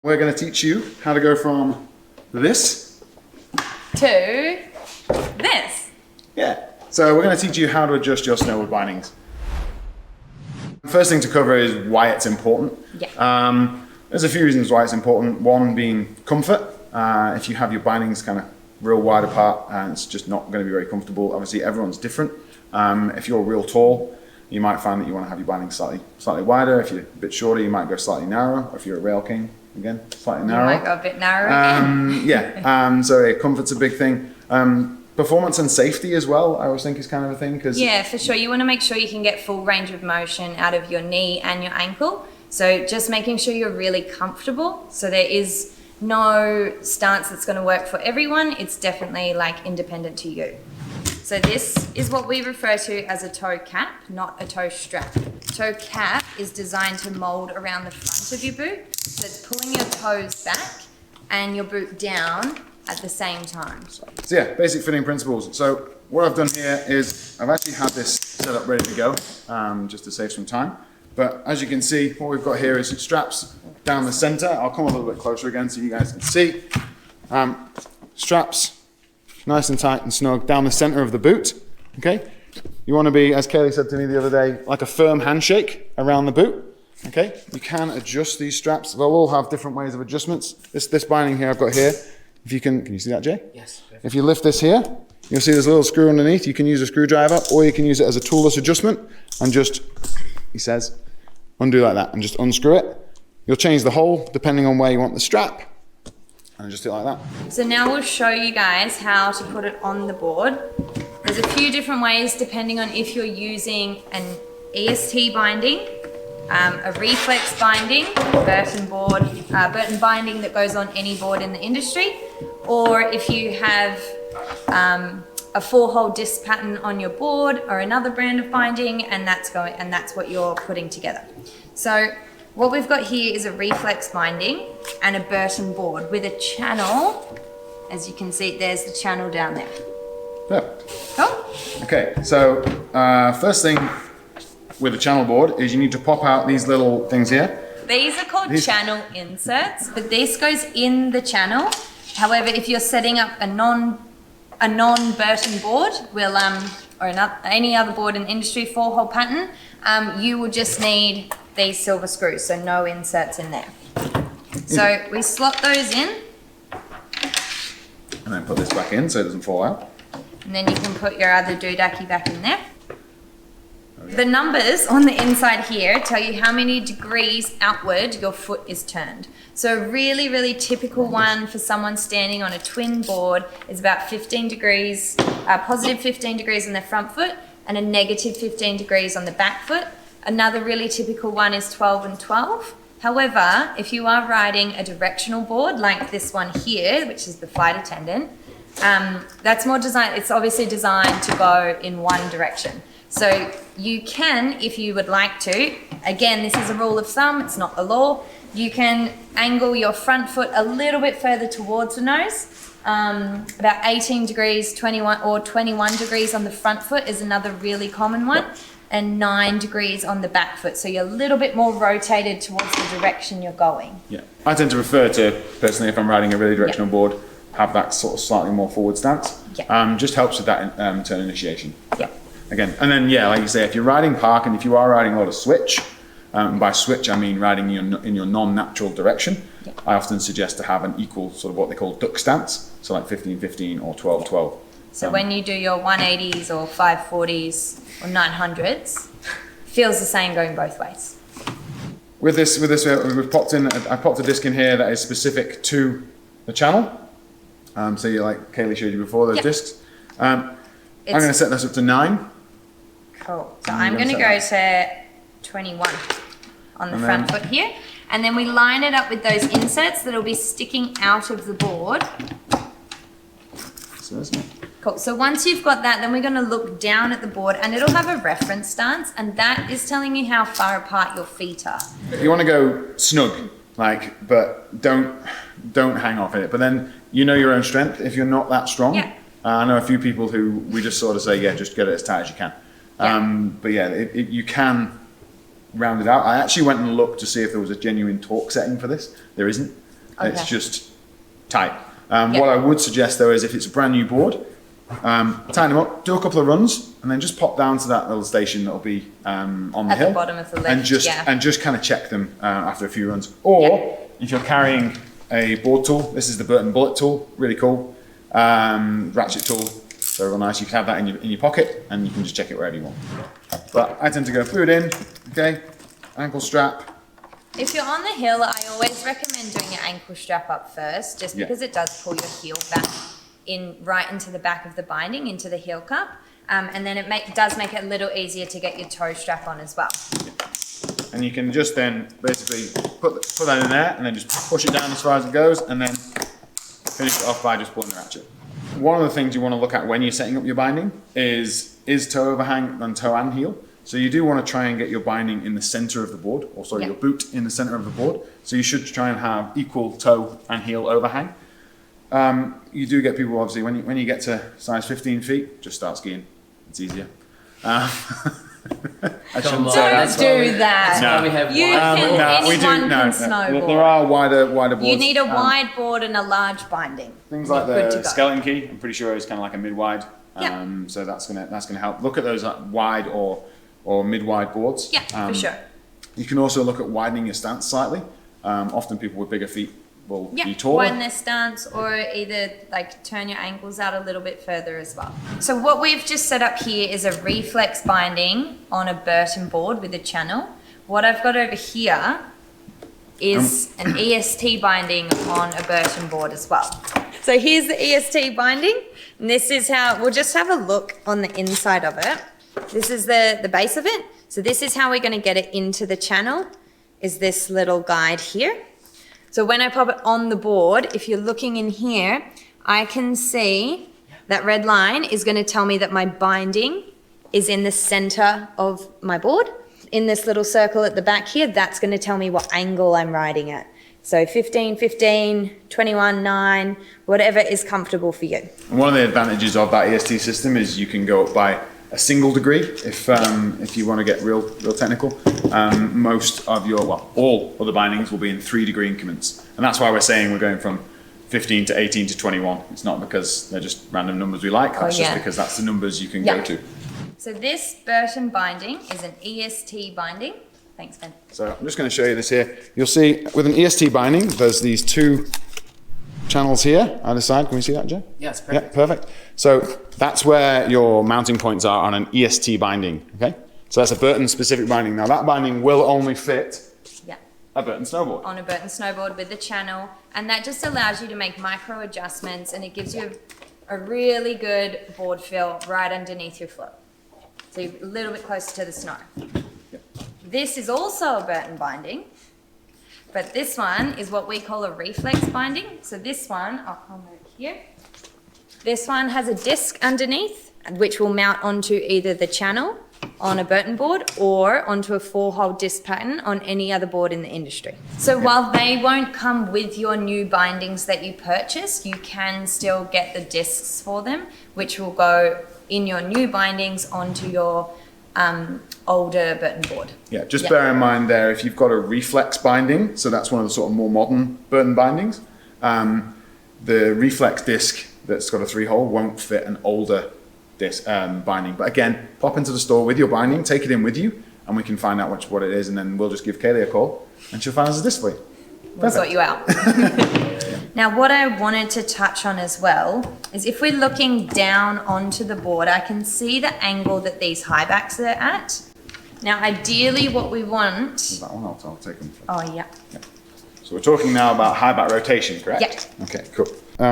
We're going to teach you how to go from this to this. Yeah. So we're going to teach you how to adjust your snowboard bindings. First thing to cover is why it's important. Yeah. There's a few reasons why it's important. One being comfort. If you have your bindings kind of real wide apart, it's just not going to be very comfortable. Obviously, everyone's different. If you're real tall, you might find that you want to have your bindings slightly wider. If you're a bit shorter, you might go slightly narrower. Or if you're a rail king, again, slightly narrower. You might go a bit narrower. So comfort's a big thing. Performance and safety as well, I always think is kind of a thing. Yeah, for sure. You want to make sure you can get full range of motion out of your knee and your ankle. So just making sure you're really comfortable. So there is no stance that's going to work for everyone. It's definitely like independent to you. So this is what we refer to as a toe cap, not a toe strap. Toe cap is designed to mold around the front of your boot. So it's pulling your toes back and your boot down at the same time. So yeah, basic fitting principles. So what I've done here is I've actually had this set up ready to go, just to save some time. But as you can see, what we've got here is straps down the center. I'll come a little bit closer again so you guys can see. Straps nice and tight and snug down the center of the boot. Okay, you want to be, as Kaylee said to me the other day, like a firm handshake around the boot. Okay, you can adjust these straps. They'll all have different ways of adjustments. This binding here I've got here, if you can you see that, Jay? Yes. Perfect. If you lift this here, you'll see there's a little screw underneath. You can use a screwdriver or you can use it as a toolless adjustment and just, he says, undo like that and just unscrew it. You'll change the hole depending on where you want the strap and just do it like that. So now we'll show you guys how to put it on the board. There's a few different ways depending on if you're using an EST binding, a reflex binding, Burton binding that goes on any board in the industry, or if you have a 4-hole disc pattern on your board or another brand of binding, and that's what you're putting together. So what we've got here is a reflex binding and a Burton board with a channel. As you can see, there's the channel down there. Yeah. Cool. Okay, so first thing with a channel board is you need to pop out these little things here. These are called channel inserts, but this goes in the channel. However, if you're setting up a non-Burton board, any other board in the industry, 4-hole pattern, you will just need these silver screws, so no inserts in there. So we slot those in. And then put this back in so it doesn't fall out. And then you can put your other doodacky back in there. The numbers on the inside here tell you how many degrees outward your foot is turned. So a really, really typical one for someone standing on a twin board is about 15 degrees, positive 15 degrees on their front foot and a negative 15 degrees on the back foot. Another really typical one is 12 and 12. However, if you are riding a directional board like this one here, which is the flight attendant, that's more designed, it's obviously designed to go in one direction. So you can, if you would like to, again, this is a rule of thumb, it's not the law, you can angle your front foot a little bit further towards the nose. About 18 degrees, 21 or 21 degrees on the front foot is another really common one, and 9 degrees on the back foot. So you're a little bit more rotated towards the direction you're going. Yeah, I tend to prefer to, personally, if I'm riding a really directional board, have that sort of slightly more forward stance. Yeah. Just helps with that turn initiation. Yeah. Again, and then like you say, if you're riding park and if you are riding a lot of switch, by switch I mean riding in your non-natural direction, yeah. I often suggest to have an equal sort of what they call duck stance, so like 15-15 or 12-12. So when you do your 180s or 540s or 900s, feels the same going both ways. With this, I popped a disc in here that is specific to the channel. So you, like Kaylee showed you before, those discs. I'm going to set this up to 9. Cool. So I'm going to go to 21 on the front foot here. And then we line it up with those inserts that'll be sticking out of the board. So isn't it? Cool. So once you've got that, then we're going to look down at the board and it'll have a reference stance, and that is telling you how far apart your feet are. You want to go snug, but don't hang off it. But then you know your own strength. If you're not that strong, I know a few people who we just sort of say, yeah, just get it as tight as you can. But yeah, you can round it out. I actually went and looked to see if there was a genuine torque setting for this. There isn't. It's Okay. just tight. What I would suggest though is if it's a brand new board, tighten them up, do a couple of runs, and then just pop down to that little station that'll be on the At hill. the bottom of the lift, and just kind of check them after a few runs. Or if you're carrying a board tool, this is the Burton Bullet tool, really cool. Ratchet tool, so real nice. You can have that in your pocket, and you can just check it wherever you want. But I tend to go through it in, okay, ankle strap. If you're on the hill, I always recommend doing your ankle strap up first, just because it does pull your heel back right into the back of the binding, into the heel cup. And then it does make it a little easier to get your toe strap on as well. And you can just then basically put that in there and then just push it down as far as it goes and then finish it off by just pulling the ratchet. One of the things you want to look at when you're setting up your binding is toe overhang and toe and heel. So you do want to try and get your binding in the center of the board, or sorry, your boot in the center of the board. So you should try and have equal toe and heel overhang. You do get people, obviously, when you get to size 15 feet, just start skiing. It's easier. I shouldn't say Don't do that. That's why we have Anyone can snowboard. There are wider boards. You need a wide board and a large binding. Things like Good to the go. skeleton key, I'm pretty sure is kind of like a mid-wide. So that's gonna help. Look at those wide or mid-wide boards. Yeah, for sure. You can also look at widening your stance slightly. Often people with bigger feet will be taller. Widen their stance, or either like turn your ankles out a little bit further as well. So what we've just set up here is a reflex binding on a Burton board with a channel. What I've got over here is an EST binding on a Burton board as well. So here's the EST binding, and this is how, we'll just have a look on the inside of it. This is the base of it. So this is how we're going to get it into the channel, is this little guide here. So when I pop it on the board, if you're looking in here, I can see that red line is going to tell me that my binding is in the center of my board. In this little circle at the back here, that's going to tell me what angle I'm riding at. So 15, 15, 21, 9, whatever is comfortable for you. And one of the advantages of that EST system is you can go up by a single degree if you want to get real technical. Most of all other bindings will be in 3-degree increments. And that's why we're saying we're going from 15 to 18 to 21. It's not because they're just random numbers we like, that's just because that's the numbers you can go to. So this Burton binding is an EST binding. Thanks, Ben. So I'm just going to show you this here. You'll see with an EST binding, there's these 2 channels here either side. Can we see that, Joe? Yeah, it's perfect. Yeah, perfect. So that's where your mounting points are on an EST binding, okay? So that's a Burton specific binding. Now that binding will only fit a Burton snowboard. On a Burton snowboard with the channel, and that just allows you to make micro adjustments, and it gives you a really good board feel right underneath your foot. So you're a little bit closer to the snow. This is also a Burton binding, but this one is what we call a reflex binding. So this one, I'll come over here. This one has a disc underneath, which will mount onto either the channel on a Burton board or onto a 4-hole disc pattern on any other board in the industry. So while they won't come with your new bindings that you purchase, you can still get the discs for them, which will go in your new bindings onto your older Burton board. Yeah, just bear in mind there, if you've got a reflex binding, so that's one of the sort of more modern Burton bindings, the reflex disc that's got a 3-hole won't fit an older disc binding. But again, pop into the store with your binding, take it in with you, and we can find out what it is, and then we'll just give Kaylee a call, and she'll find us a disc for you. We'll sort you out. Now, what I wanted to touch on as well is if we're looking down onto the board, I can see the angle that these high backs are at. Now, ideally what we want... Is that one? I'll take them. Oh, yeah. So we're talking now about high back rotation, correct? Yeah. Okay, cool.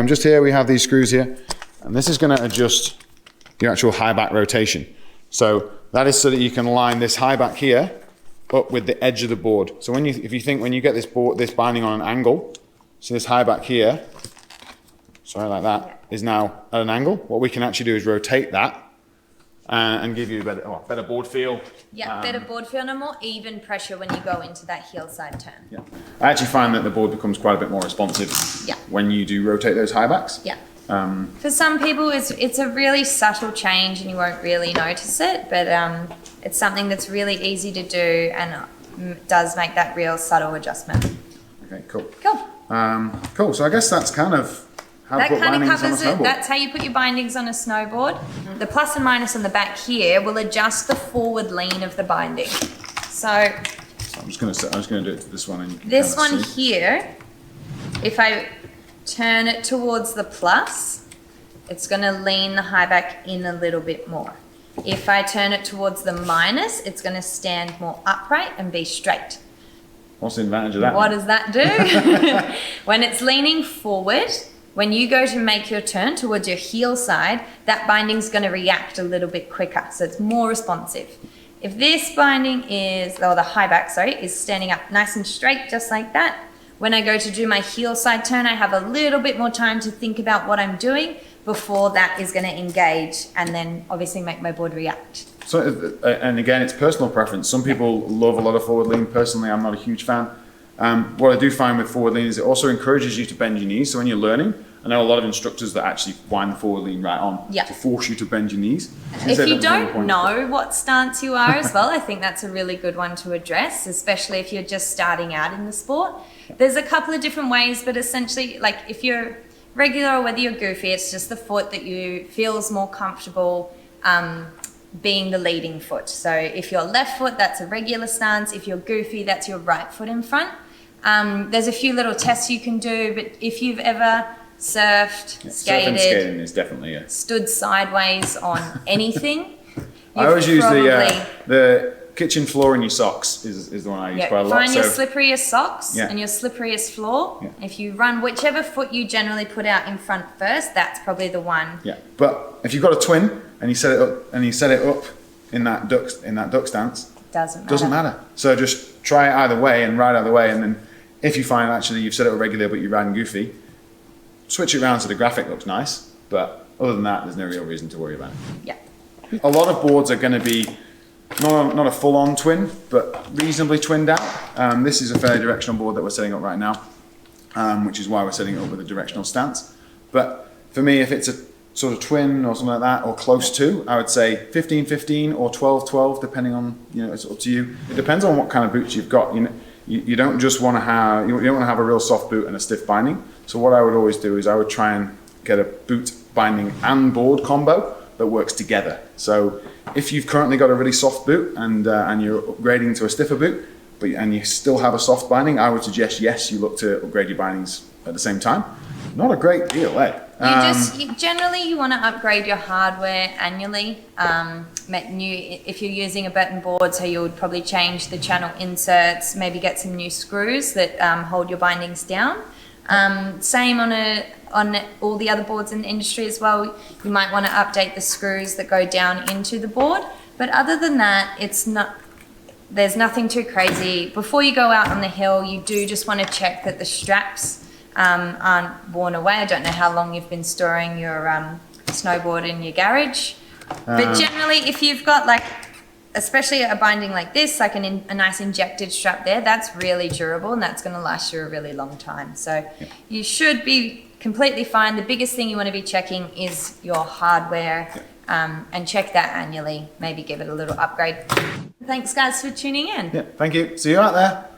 Just here we have these screws here, and this is going to adjust your actual high back rotation. So that is so that you can line this high back here up with the edge of the board. So when you get this binding on an angle, so this high back here, like that, is now at an angle. What we can actually do is rotate that and give you a better board feel. Yeah, better board feel and a more even pressure when you go into that heel side turn. Yeah. I actually find that the board becomes quite a bit more responsive when you do rotate those high backs. Yeah. For some people, it's a really subtle change and you won't really notice it, but it's something that's really easy to do and does make that real subtle adjustment. Okay, cool. Cool. Cool. So I guess that's kind of how to put bindings on a snowboard. That's how you put your bindings on a snowboard. The plus and minus on the back here will adjust the forward lean of the binding. So I'm just gonna do it to this one. And this one here, if I turn it towards the plus, it's gonna lean the high back in a little bit more. If I turn it towards the minus, it's gonna stand more upright and be straight. What's the advantage of that? What does that do? When it's leaning forward, when you go to make your turn towards your heel side, that binding's going to react a little bit quicker, so it's more responsive. If this binding is, or the high back, sorry, is standing up nice and straight, just like that, when I go to do my heel side turn, I have a little bit more time to think about what I'm doing before that is going to engage and then obviously make my board react. So, and again, it's personal preference. Some people love a lot of forward lean. Personally, I'm not a huge fan. What I do find with forward lean is it also encourages you to bend your knees. So when you're learning, I know a lot of instructors that actually wind the forward lean right on to force you to bend your knees. If you don't know what stance you are as well, I think that's a really good one to address, especially if you're just starting out in the sport. There's a couple of different ways, but essentially, like if you're regular or whether you're goofy, it's just the foot that you feels more comfortable being the leading foot. So if you're left foot, that's a regular stance. If you're goofy, that's your right foot in front. There's a few little tests you can do, but if you've ever surfed, skated, skating is definitely stood sideways on anything, I always use the kitchen floor in your socks is the one I use quite a lot. Find your slipperiest socks and your slipperiest floor. Yeah. If you run whichever foot you generally put out in front first, that's probably the one. Yeah, but if you've got a twin and you set it up in that duck stance, doesn't matter. So just try it either way and ride either way, and then if you find actually you've set it up regular but you're riding goofy, switch it around so the graphic looks nice. But other than that, there's no real reason to worry about it. Yeah. A lot of boards are going to be not a full-on twin, but reasonably twinned out. This is a fairly directional board that we're setting up right now, which is why we're setting it up with a directional stance. But for me, if it's a sort of twin or something like that, or close to, I would say 15-15 or 12-12, depending on, it's up to you. It depends on what kind of boots you've got. You don't just want to have, you don't want to have a real soft boot and a stiff binding. So what I would always do is I would try and get a boot binding and board combo that works together. So if you've currently got a really soft boot and you're upgrading to a stiffer boot, and you still have a soft binding, I would suggest yes, you look to upgrade your bindings at the same time. Not a great deal, eh? Generally you want to upgrade your hardware annually. If you're using a Burton board, so you would probably change the channel inserts, maybe get some new screws that hold your bindings down. Same on all the other boards in the industry as well. You might want to update the screws that go down into the board. But other than that, there's nothing too crazy. Before you go out on the hill, you do just want to check that the straps aren't worn away. I don't know how long you've been storing your snowboard in your garage. But generally, if you've got especially a binding like this, like a nice injected strap there, that's really durable and that's going to last you a really long time. So you should be completely fine. The biggest thing you want to be checking is your hardware and check that annually. Maybe give it a little upgrade. Thanks guys for tuning in. Yeah, thank you. See you out there.